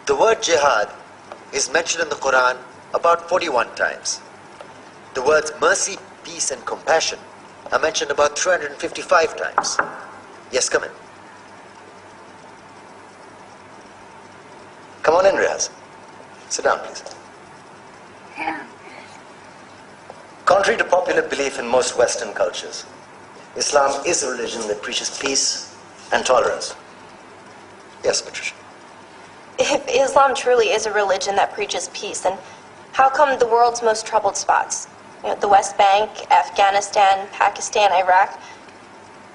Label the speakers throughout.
Speaker 1: The word jihad is mentioned in the Quran about 41 times. The words mercy, peace, and compassion are mentioned about 355 times. Yes, come in. Come on in, Riaz. Sit down, please. Contrary to popular belief in most Western cultures, Islam is a religion that preaches peace and tolerance. Yes, Patricia.
Speaker 2: If Islam truly is a religion that preaches peace, then how come the world's most troubled spots, the West Bank, Afghanistan, Pakistan, Iraq,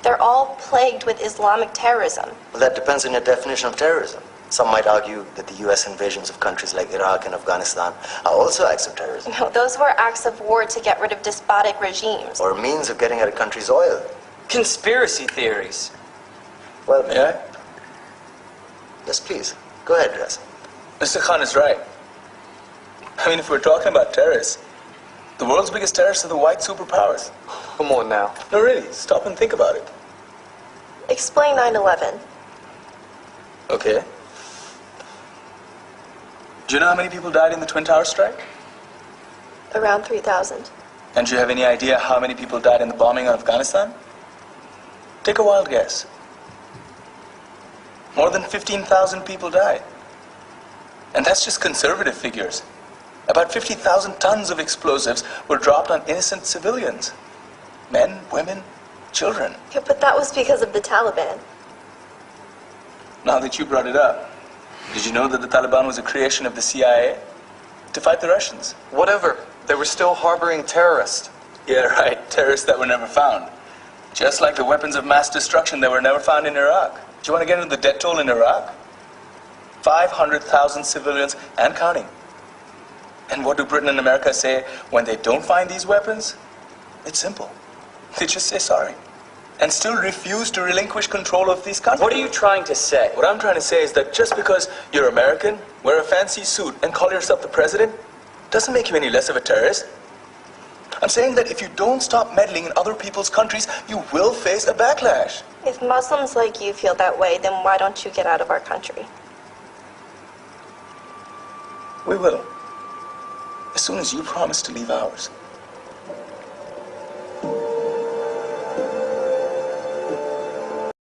Speaker 2: they're all plagued with Islamic terrorism?
Speaker 1: Well, that depends on your definition of terrorism. Some might argue that the U.S. invasions of countries like Iraq and Afghanistan are also acts of terrorism.
Speaker 2: No, those were acts of war to get rid of despotic regimes.
Speaker 1: Or a means of getting at a country's oil.
Speaker 3: Conspiracy theories.
Speaker 1: Well,
Speaker 3: May I?
Speaker 1: Yes, please. Go ahead, Riaz.
Speaker 3: Mr. Khan is right. I mean, if we're talking about terrorists, the world's biggest terrorists are the white superpowers.
Speaker 4: Come on now.
Speaker 3: No, really, stop and think about it.
Speaker 2: Explain 9/11.
Speaker 3: Okay. Do you know how many people died in the Twin Towers strike?
Speaker 2: Around 3,000.
Speaker 3: And do you have any idea how many people died in the bombing of Afghanistan? Take a wild guess. More than 15,000 people died. And that's just conservative figures. About 50,000 tons of explosives were dropped on innocent civilians. Men, women, children.
Speaker 2: Yeah, but that was because of the Taliban.
Speaker 3: Now that you brought it up, did you know that the Taliban was a creation of the CIA to fight the Russians?
Speaker 4: Whatever. They were still harboring terrorists.
Speaker 3: Yeah, right. Terrorists that were never found. Just like the weapons of mass destruction that were never found in Iraq. Do you want to get into the death toll in Iraq? 500,000 civilians and counting. And what do Britain and America say when they don't find these weapons? It's simple. They just say sorry. And still refuse to relinquish control of these countries.
Speaker 4: What are you trying to say?
Speaker 3: What I'm trying to say is that just because you're American, wear a fancy suit, and call yourself the president, doesn't make you any less of a terrorist. I'm saying that if you don't stop meddling in other people's countries, you will face a backlash.
Speaker 2: If Muslims like you feel that way, then why don't you get out of our country?
Speaker 3: We will. As soon as you promise to leave ours.